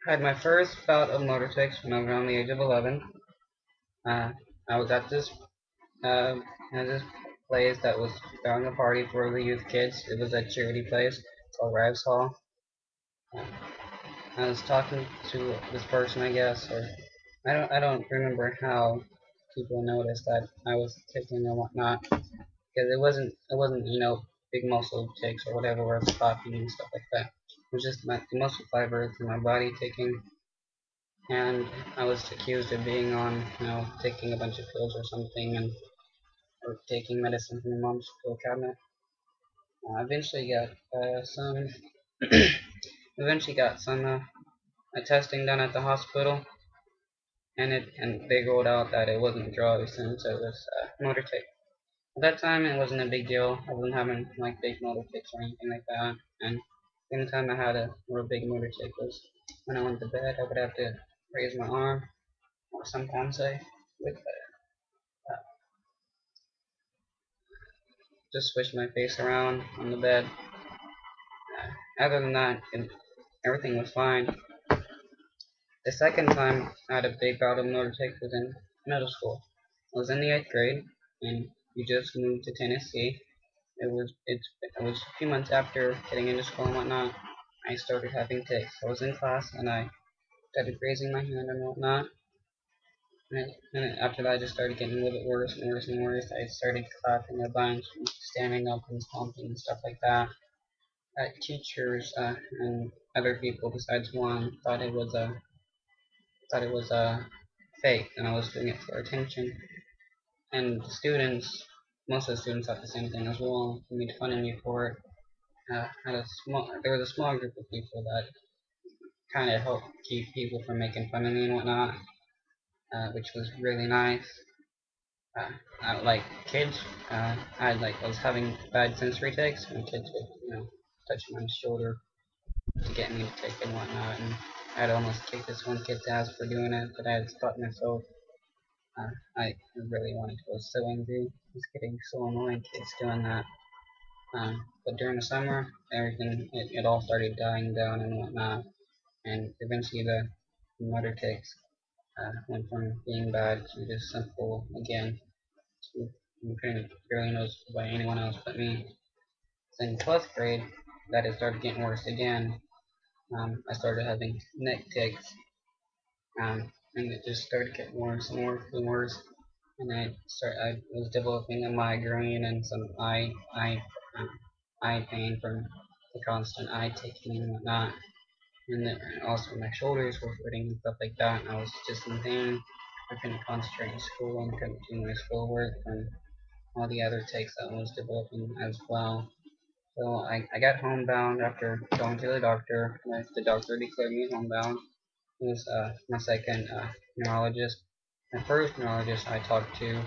I had my first bout of motor tics when I was around the age of 11. Uh, I was uh, at this place that was throwing a party for the youth kids. It was a charity place called Rives Hall. Uh, I was talking to this person, I guess, or I don't remember how people noticed that I was ticking or whatnot, because it wasn't big muscle tics or whatever where it's popping and stuff like that. It was just the muscle fibers in my body ticking, and I was accused of being on taking a bunch of pills or something, and or taking medicine from my mom's pill cabinet. I eventually got some eventually got some testing done at the hospital, and they ruled out that it wasn't drugs since it was motor tic. At that time, it wasn't a big deal. I wasn't having like big motor tics or anything like that. And the only time I had a real big motor tic was when I went to bed. I would have to raise my arm, or sometimes I would just switch my face around on the bed. Other than that, everything was fine. The second time I had a big bout of motor tics was in middle school. I was in the 8th grade, and we just moved to Tennessee. It was a few months after getting into school and whatnot. I started having tics. I was in class and I started raising my hand and whatnot. And after that, I just started getting a little bit worse and worse and worse. I started clapping a bunch, and standing up and stomping and stuff like that. Teachers and other people besides one thought it was fake, and I was doing it for attention. And the students, most of the students thought the same thing as well. They made fun of me for it. There was a small group of people that kind of helped keep people from making fun of me and whatnot, which was really nice. Like kids, I was having bad sensory tics, and kids would touch my shoulder to get me to take and whatnot, and I'd almost kick this one kid's ass for doing it, but I had stopped myself. I really wanted to. I was so angry. I was getting so annoying kids doing that. But during the summer, it all started dying down and whatnot, and eventually the motor tics went from being bad to just simple again. To pretty much barely noticeable by anyone else but me. So in 12th grade, that it started getting worse again. I started having neck tics, and it just started getting worse and worse and worse. And I was developing a migraine and some um, eye pain from the constant eye ticking and whatnot. And also my shoulders were hurting and stuff like that. And I was just in pain. I couldn't concentrate in school and couldn't do my schoolwork and all the other takes that was developing as well. So I got homebound after going to the doctor. The doctor declared me homebound. It was my second neurologist. My first neurologist I talked to,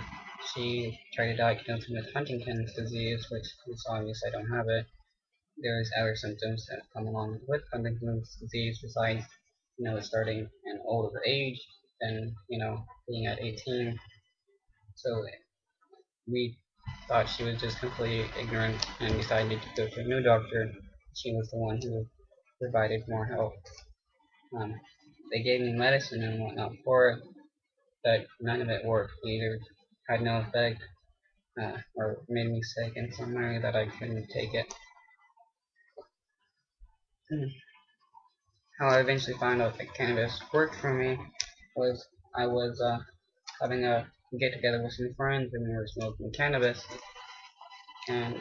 she tried to diagnose me with Huntington's disease, which is obvious I don't have it. There's other symptoms that come along with Huntington's disease besides, it starting at an older age than, being at 18. So we thought she was just completely ignorant and decided to go to a new doctor. She was the one who provided more help. Um, they gave me medicine and whatnot for it, but none of it worked. It either had no effect or made me sick in some way that I couldn't take it. How I eventually found out that cannabis worked for me was I was having a get together with some friends and we were smoking cannabis, and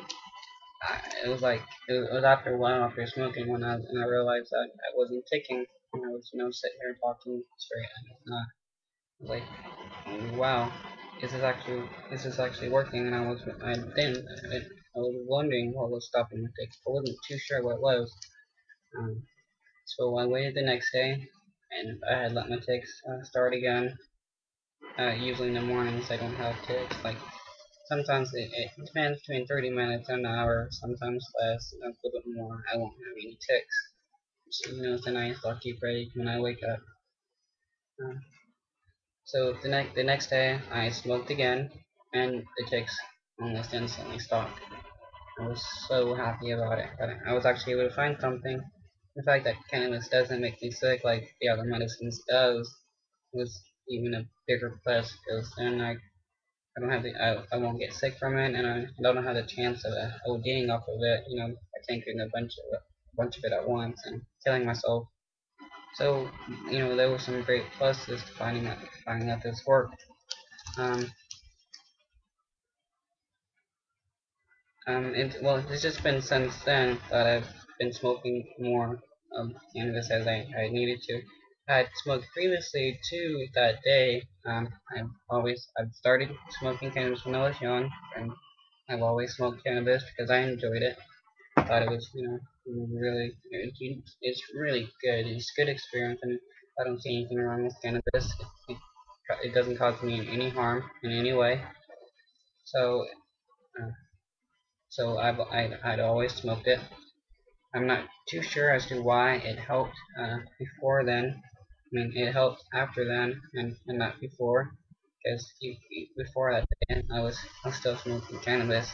it was after a while after smoking and I realized that I wasn't ticking, and I was sitting here talking straight and it's not. I was like, wow, this is actually working, and I was wondering what was stopping the tics. I wasn't too sure what it was. Um, so I waited the next day, and I had let my tics start again. Usually in the mornings I don't have tics. Like sometimes it depends between 30 minutes and an hour, sometimes less, a little bit more. I won't have any tics. So, it's a nice lucky break when I wake up. Uh, so the next day I smoked again, and the tics almost instantly stopped. I was so happy about it. But I was actually able to find something the fact that cannabis doesn't make me sick like the other medicines does was even a bigger plus, because then I don't have I won't get sick from it, and I don't have the chance of ODing off of it. Taking a bunch of it at once and killing myself. So there were some great pluses to finding out this worked. Um, it's just been since then that I've been smoking more cannabis as I needed to. I had smoked previously too that day. I've started smoking cannabis when I was young, and I've always smoked cannabis because I enjoyed it. I thought it was really it's really good. It's a good experience, and I don't see anything wrong with cannabis. It doesn't cause me any harm in any way. So. Uh, I'd always smoked it. I'm not too sure as to why it helped before then. I mean, it helped after then, and not before, because before that day, I was still smoking cannabis,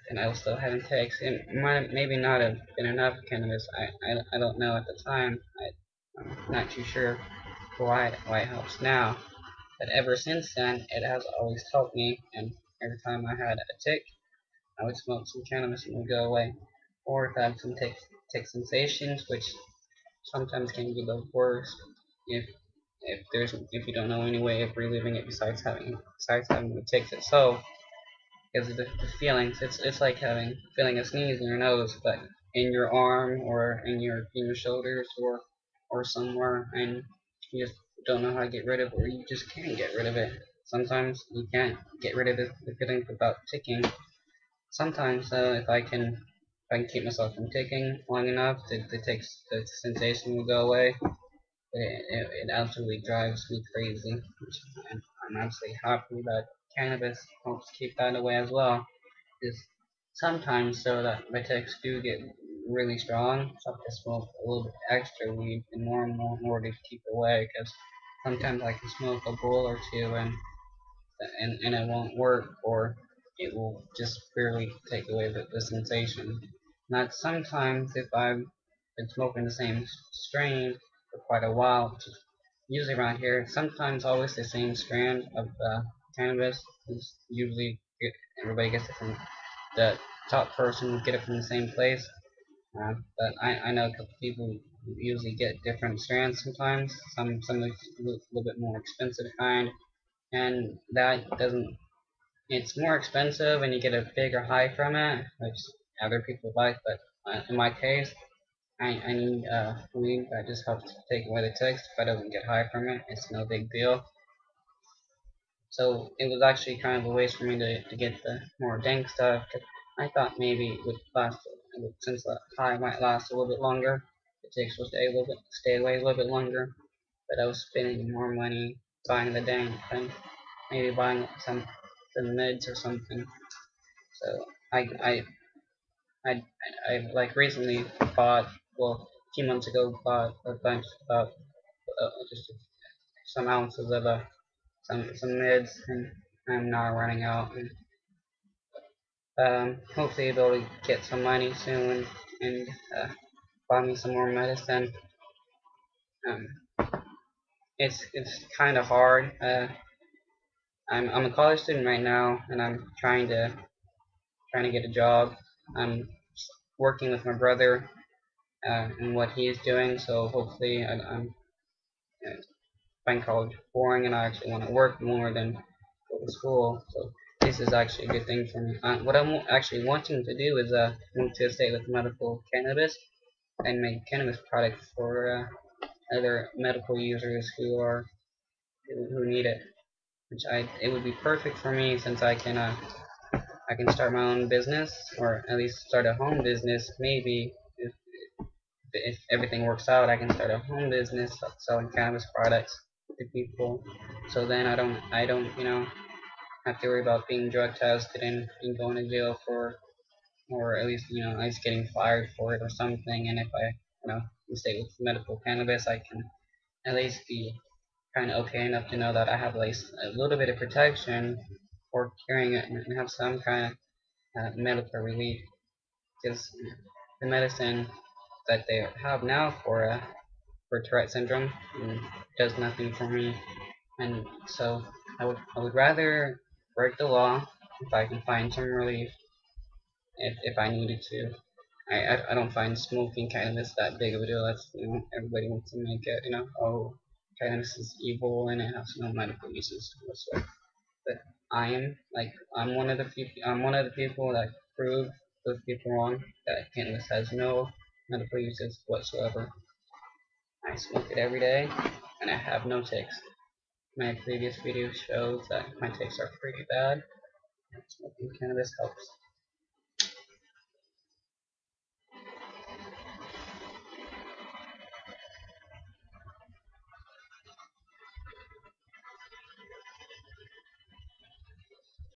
and I was still having tics. It might maybe not have been enough cannabis. I don't know at the time. I'm not too sure why it helps now. But ever since then, it has always helped me, and every time I had a tic, I would smoke some cannabis and it would go away. Or if I have some tic sensations, which sometimes can be the worst if if you don't know any way of relieving it besides having the tics itself, because of the feelings. It's like feeling a sneeze in your nose, but in your arm or in your shoulders or somewhere, and you just don't know how to get rid of it, or you just can't get rid of it. Sometimes you can't get rid of the feeling without ticking. Sometimes, if I can keep myself from ticking long enough, the sensation will go away. It absolutely drives me crazy. I'm absolutely happy that cannabis helps keep that away as well. Because sometimes, so that my tics do get really strong, so I have to smoke a little bit extra weed and more in order to keep it away. Because sometimes I can smoke a bowl or two and it won't work, or it will just barely take away the sensation. Not sometimes if I've been smoking the same strain for quite a while, which is usually around here, sometimes always the same strand of cannabis is usually everybody gets it from the top person will get it from the same place. But I know a couple people who usually get different strands sometimes. Some a little bit more expensive kind, and that doesn't it's more expensive and you get a bigger high from it, which other people like, but in my case, I need weed that just helps take away the tics. If I don't get high from it, it's no big deal. So it was actually kind of a waste for me to get the more dank stuff. 'Cause I thought maybe it would last, since the high might last a little bit longer, the tics will stay away a little bit longer. But I was spending more money buying the dank than maybe buying some mids or something. So I like recently bought, well, a few months ago bought a bunch of just some ounces of some mids, and I'm now running out. And hopefully able to get some money soon and buy me some more medicine. Um, it's kind of hard. I'm a college student right now, and I'm trying to get a job. I'm working with my brother and what he's doing. So hopefully, I'm find college boring, and I actually want to work more than go to school. So this is actually a good thing for me. What I'm actually wanting to do is move to a state with medical cannabis and make cannabis products for other medical users who need it. Which it would be perfect for me, since I can start my own business, or at least start a home business. Maybe if everything works out, I can start a home business selling cannabis products to people. So then I don't have to worry about being drug tested and going to jail or at least at least getting fired for it or something. And if I stay with medical cannabis, I can at least be kind of okay enough to know that I have at least a little bit of protection for curing it and have some kind of medical relief, because the medicine that they have now for Tourette syndrome does nothing for me, and so I would rather break the law if I can find some relief if I needed to. I don't find smoking cannabis that big of a deal. That's, everybody wants to make it, oh, cannabis is evil and it has no medical uses whatsoever. But I'm one of the people that prove those people wrong, that cannabis has no medical uses whatsoever. I smoke it every day and I have no tics. My previous video shows that my tics are pretty bad. Smoking cannabis helps.